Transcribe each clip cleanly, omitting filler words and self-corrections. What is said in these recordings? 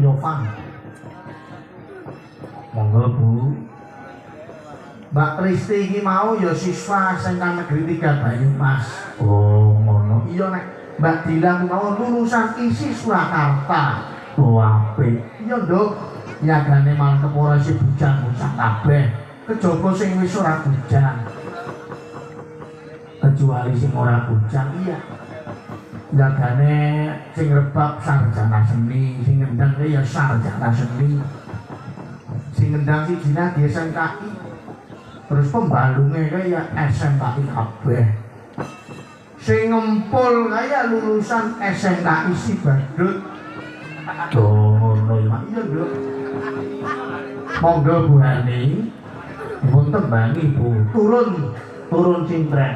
Yovan. Monggo Bu. Mbak Kristi iki mau ya siswa SMK Negeri 3 Banyumas. Oh, ngono. Iya nek Mbak Dilang mau lulusan ISI Surakarta. Oh, apik. Iya, Nduk. Yagane malah kepora si bujang-bujang kabeh. Kejaba sing wis ora bujang. Kecuali sing ora bujang, iya. Yagane sing rebab sarjana seni, sing ngendang ya sarjana seni. Sing ngendang si Dina di SMKI. Terus pembalungnya kayak SMKI kabeh. Sing ngempul kayak lulusan SMKI si Badut. Dono ya iya Nduk. Monggo Bu Hani. Pun tembangi Bu. Turun cintrek.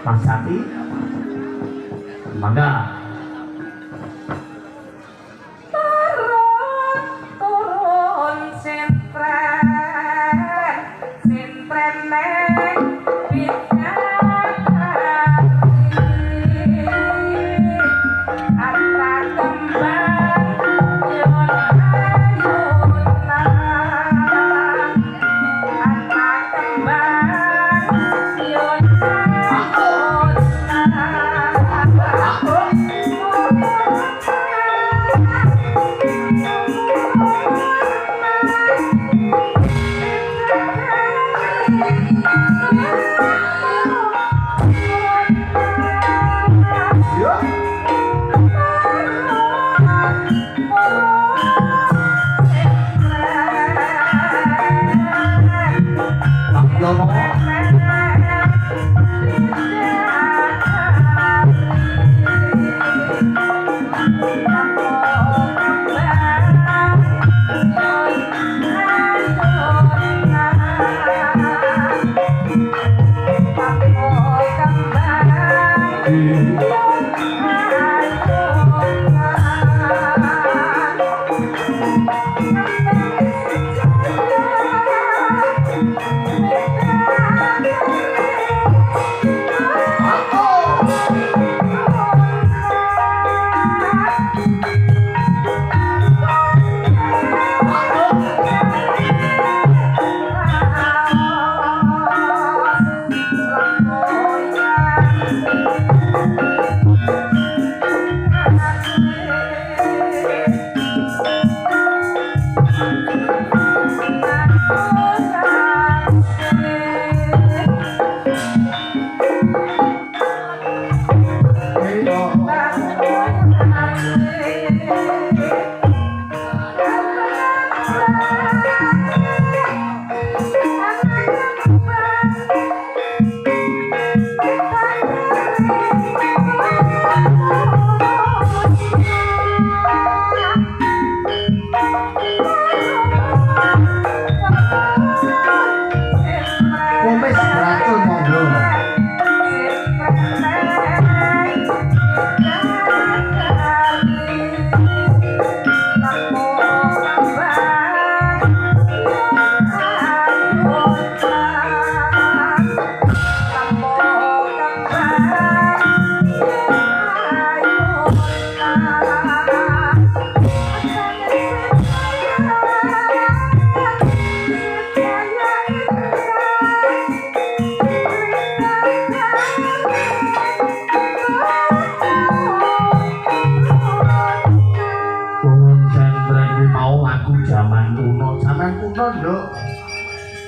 Mas Sati. Mangga. Turun cintrek.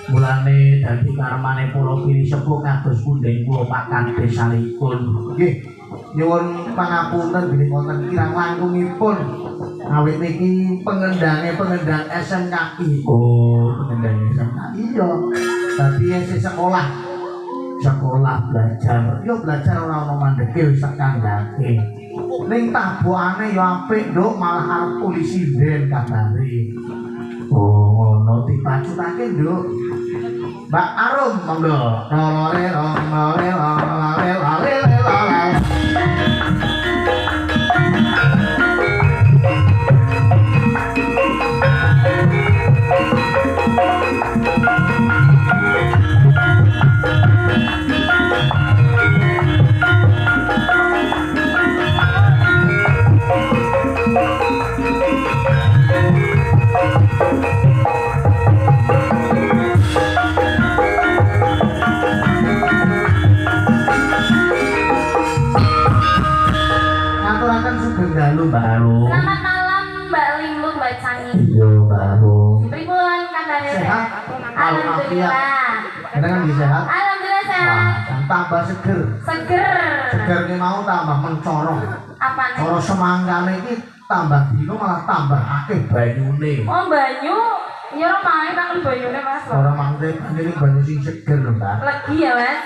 Mulane dadi karmane Pulau Giri Sepuh kados pundhen kula Pak Kades salipun. Nggih, nyuwun pangapunten bilih wonten kirang langkungipun. Awit niki pengendang SMKI. Oh, pengendang SMKI iya. Dadi isih sekolah belajar. Yo belajar ora ono mandeke wis sak kandhake. Ning tabokane yo apik, Nduk, malah arep polisi den kabare. Oh, ngono dipacutake, Nduk. Mbak Arum monggo. sugeng dalu Mbak Arum. Selamat malam Mbak Limlu, Mbak Cangi. Iya Mbak Arum. Pripun kabarnya? Sehat? Alhamdulillah. Kita kan bisa sehat? Alhamdulillah sehat. Wah, dan tambah seger. Seger. Seger ini mau tambah mencorong. Apa nih? Coro semanggane iki tambah dino malah tambah akeh banyune. Oh banyu. Ya main nang banyune Mas. Ora mangke ini banyu sing seger lho, Mbak. Legi ya Mas.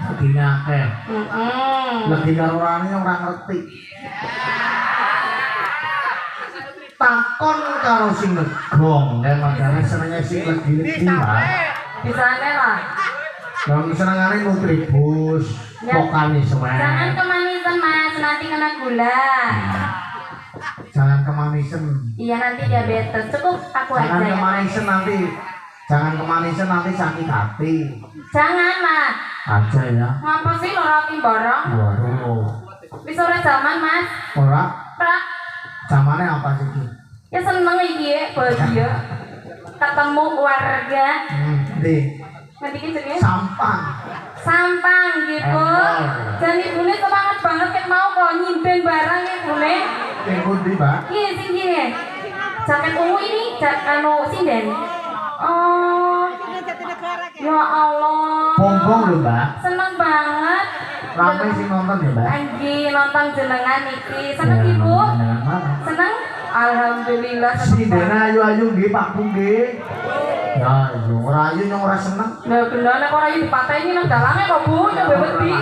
Legine akeh. Heeh. Legi karo orane ora ngerti. Takon karo sing negong, ya makane senenge sing legi-legi, Mbak. Bisane lah. Kalau senengane nutribus, Ya. vokalisme. Jangan kemanisan Mas, nanti kena gula. Jangan kemanisan. Iya nanti diabetes. Cukup aku Jangan aja ya. kemanisan nanti. Jangan kemanisan nanti sakit hati. Jangan lah. Aja ya. Ngapa sih lo roti bareng? Waduh. Wis ora zaman Mas. Ora, Prak. zamannya apa sih? Ki? Ya seneng iki ya, bahagia. Ketemu warga. Di Nanti ki jenenge sampang. Sampang gitu. Empol. Dan ibune semangat banget kan mau kok nyimpen barang ibune. Yang pundi, Mbak? Iya sing gini. Jaket ungu ini anu sinden. Oh. Ya Allah. Bongbong lho, Mbak. Seneng banget. Ramai sih nonton ya, Mbak. Lagi nonton jenengan iki. Seneng Ya, Ibu? nonton mana? Seneng? Alhamdulillah Si seneng Dena banget. ayu-ayu nggih Pak Bu nggih. Ya, yo ora ayu nyong ora seneng. Lah bener nek ora iki dipateni nang dalange kok Bu, nyoba wedi.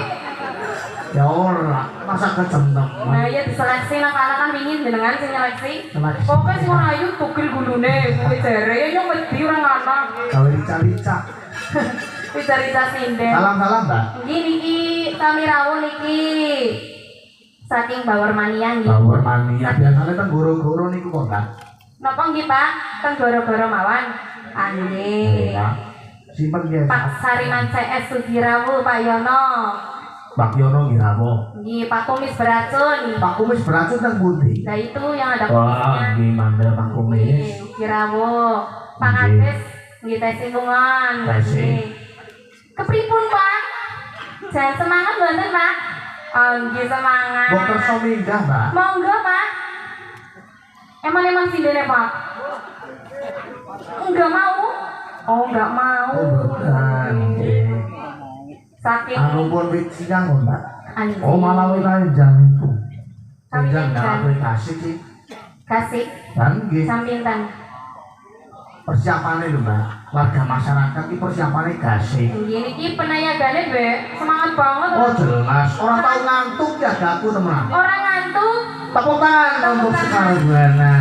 Ya ora, masa kecentem. Nah iya diseleksi nang kana kan wingin jenengan sing nyeleksi. Seleksi. Pokoke sing ora ayu tugel gulune kuwi jare ya nyong wedi ora ngono. Gawe rica-rica. Kuwi cerita sinden. Salam-salam, Mbak. Nggih niki kami rawuh niki. Saking Bawor Mania nggih. Bawor mania biasanya kan goro-goro niku kok, Mbak. Napa nggih Pak? Ten goro-goro mawon. Nggih. Ya. Simpen ya. Pak Sariman CS Sudirawuh Pak Yono. Pak Yono nggih apa? Nggih Pak Kumis beracun. Pak Kumis beracun nang pundi? Nah itu yang ada Wah, kumisnya. nggih mandel Pak Kumis. Sudirawuh. Pak Nggih. Kades nggih tes lingkungan. Tes. Nggih. Kepripun Pak? Jangan semangat mboten Pak? Oh nggih semangat. Mbok kersa minggah, Mbak. Monggo Pak. Emang sindene Pak? Enggak mau. Oh enggak mau. Oh, bukan. Nggih. Saking Anu pun wit siang kok, Mbak. anjing. Oh, malah wit jam itu. Kami Jam kan. aplikasi ki. Kasih Dan nggih sampintan. persiapannya lho, Mbak. Warga masyarakat ki persiapannya gasih. Nggih niki penayagane Be, semangat banget. Oh, jelas. Orang tahu ngantuk ya aku teman. Orang ngantuk Tepuk tangan untuk Sekar Buana.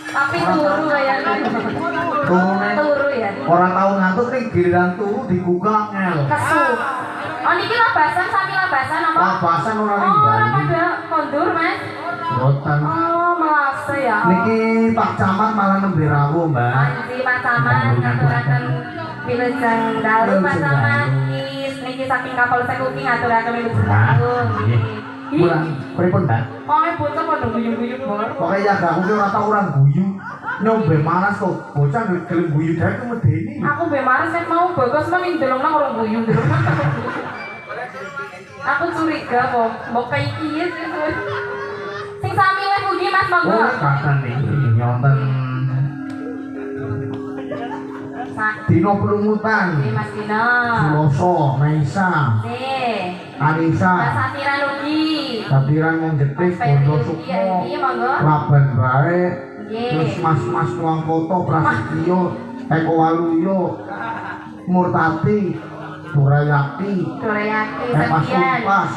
tapi turu kayaknya. Turunnya Turu ya. orang tahu ngantuk nih giliran turu digugah ngel. Kesu. Oh niki labasan sami labasan apa? Labasan orang Oh, ini ora Bali. pada kondur, Mas. Botan. Oh, melase ya. Niki Pak Camat malah nembe rawuh, Mbak. Anji Pak Camat ngaturaken wilujeng dalu Pak Camat niki saking kapal sekuki ngaturaken wilujeng Nah, dalu. nggih. Kurang pripun, Mbak? Kok bocah padha guyu-guyu bor. Pokoknya ya gak aku ora tau orang guyu. Nyombe manas kok bocah gelem guyu dhewe ku medeni. Aku be marah nek mau bagus mah ning delok nang orang guyu delok. Aku curiga kok, mbok kayak iki sih. Sing sami wae pundi Mas monggo. Oh, kapan niki nyonten Sak Dino Pelumutan. iki Mas Dino. Suloso, Maisa, Nih. Anissa, Mas Satiran ugi. Sapiran Wong Jetis, Bondo Sukmo, Iya monggo. Laban Bae, terus Nggih. Mas Tuang Koto, Prasetyo, Eko Waluyo, Murtati, Durayati, Doreyaki Mas Septian. Ulpas,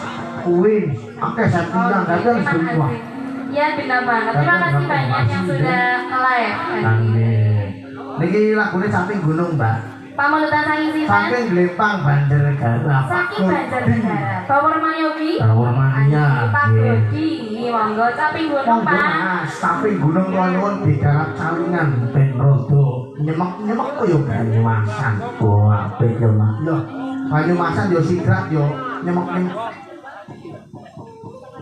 Kuwin, oke Septian, tapi harus terima semua. kasih. Iya benar banget. Terima kasih banyak yang sudah live. Niki lagune samping gunung, Mbak. Pamelutan saking sinten? Saking Glempang Banjarnegara. Saking Banjarnegara. Bawor Maniogi. Bawor Mania. Pak Nggih. Brodi, monggo samping gunung Monggo Pak. Mas, samping gunung nuwun di darat Salingan ben rodo nyemek-nyemek koyo Banyumasan. Oh, apik yo, Mas. Yo, Banyumasan yo sigrat yo nyemek-nyemek.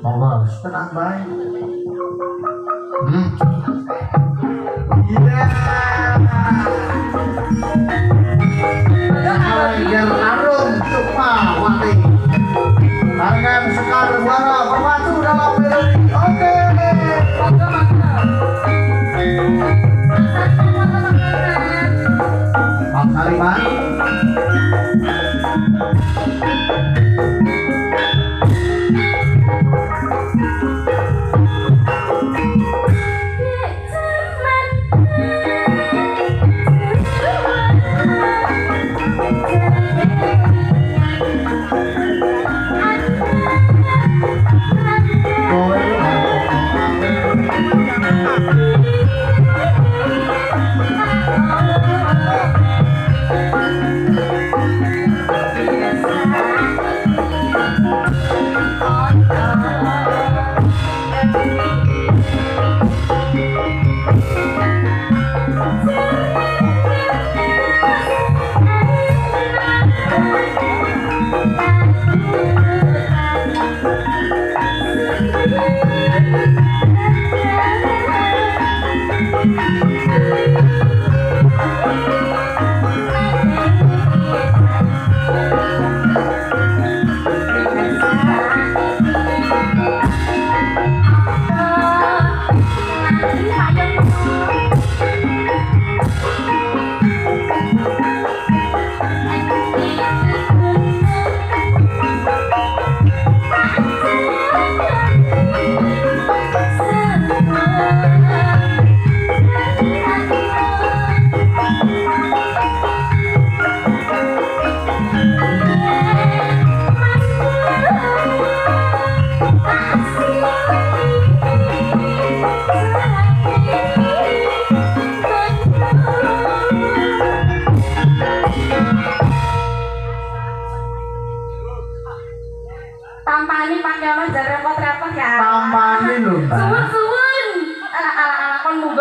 Monggo, tenang bae. Iya. Biar arum cuma wati. Barengan Sekar Buana bermaju dalam melodi. Oke.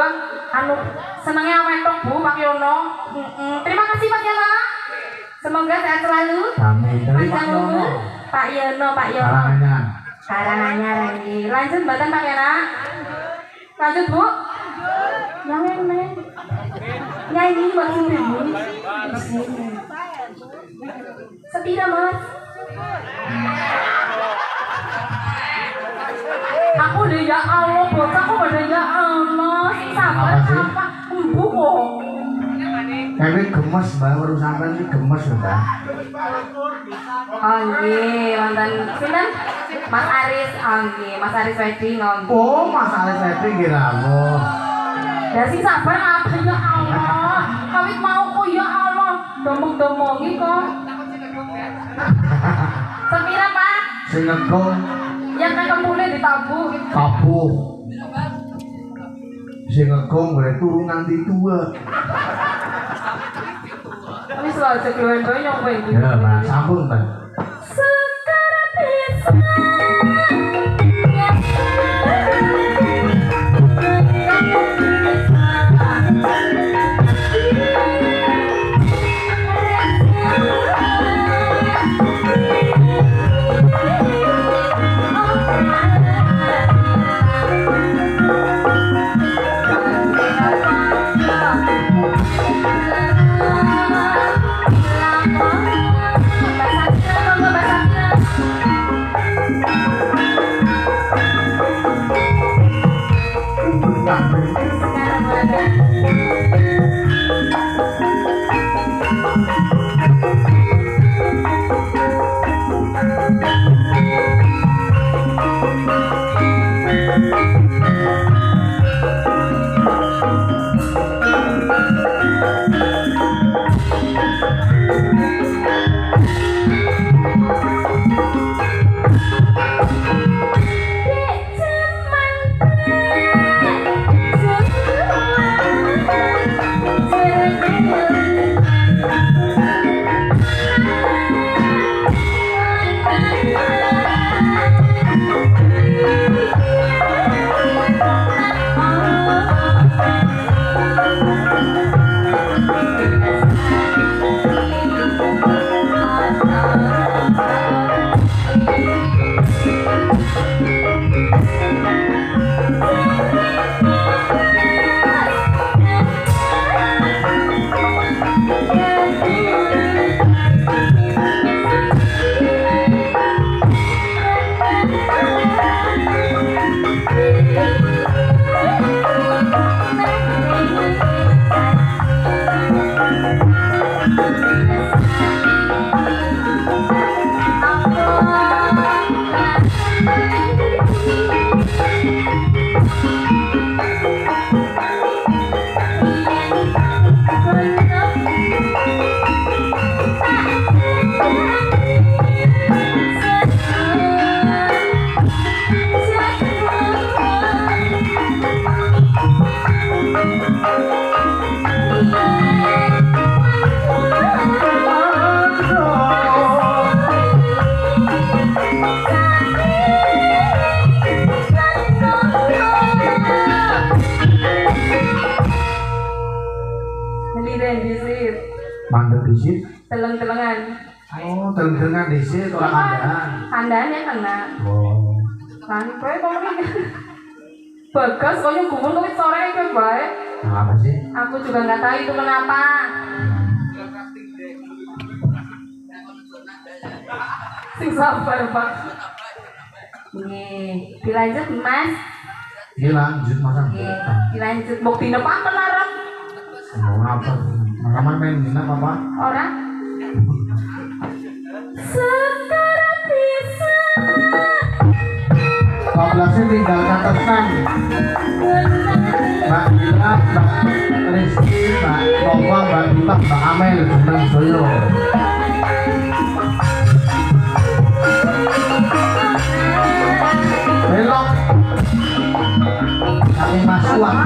Mbak. Anu senengnya wedok Bu Pak Yono. Terima kasih Pak Yono. Semoga sehat selalu. Amin. Dari Pak Panjang Yono. umur. Pak Yono. Karangannya. Karangannya lagi. Lanjut mboten Pak Yono. Lanjut Bu. Nyanyi. Nyanyi maksudnya Bu. Sepira Mas. Aku udah ya Allah, bocah aku udah ya Allah. Sabar apa? Embu kok. Kayaknya gemes mbak, baru sampai ini gemes loh mbak. Oh nggih, wonten sinten? Mas Aris, oh nggih, Mas Aris wedding oh. Oh masalah setting kira aku. Ya sing sabar apa ya Allah. Kawit mau kok ya Allah. Domong-domongi kok. Sepira Pak? Sing ngegong Yang kan kemule ditabuh. tabuh. Sing ngegong boleh turun nanti tua. Wis wae keluwen donya kowe iki. Ya mbak, sambung mbak. Sekarang bisa. Mandek disit. Teleng-telengan. Oh, teleng-telengan disit orang kandang. Kandangnya kena. Oh. Lan kowe kok ngene. Bagas koyo gumun kowe sore kowe bae. Apa sih? Aku juga nggak tahu itu kenapa. Sing sabar, Pak. Nih, dilanjut Mas. Iya lanjut masa. Nih, dilanjut. Bukti nepaken arep. Mau apa? Rekaman main minat apa? Orang. Sekarang bisa. Koplasnya tinggal catatan. Mbak Gila, Mbak Rizky, Mbak Nova, Mbak Gila, Mbak Amel, Jeneng Soyo. Belok. Kami masuan.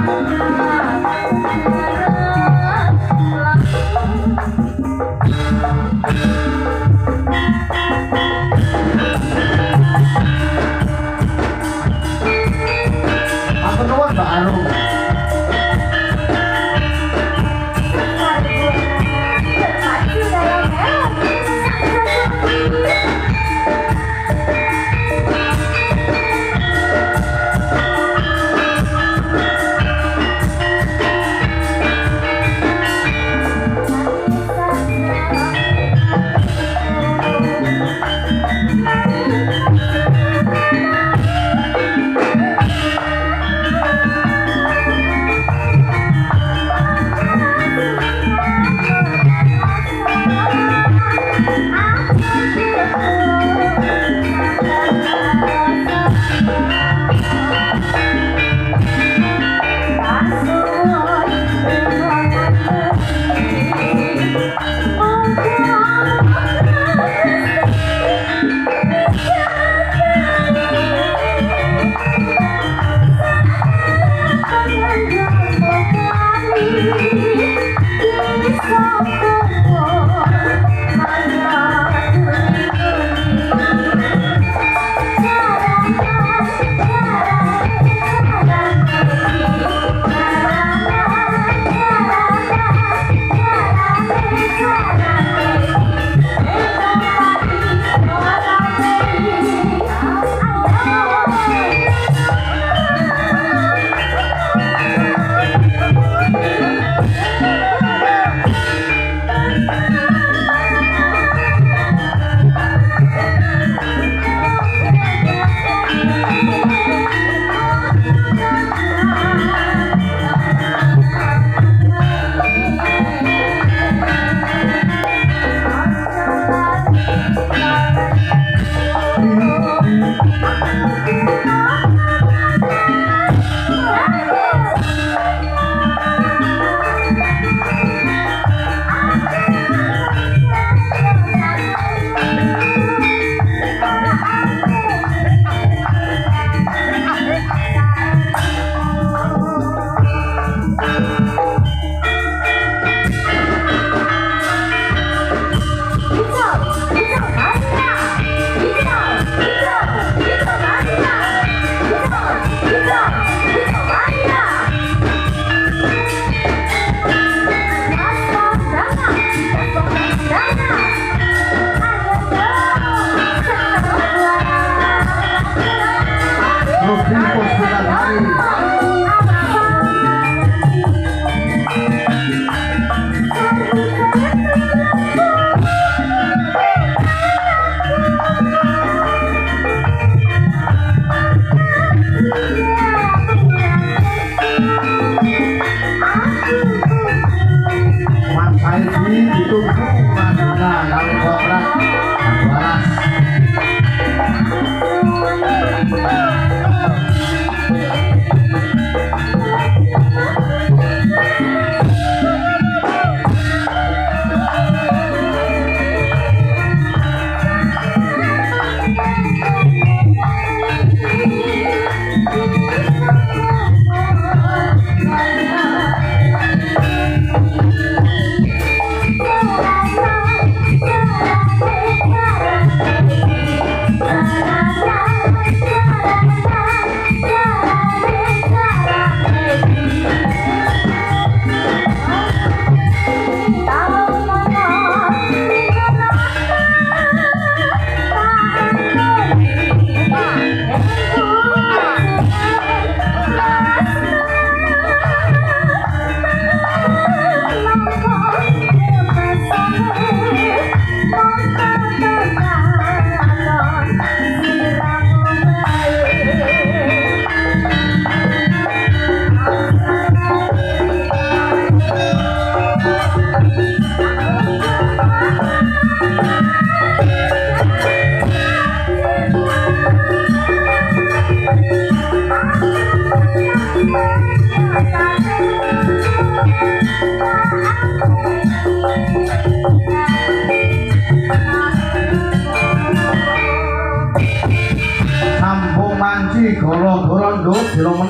Aku nuwun Mbak Arum.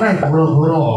meneh gara-gara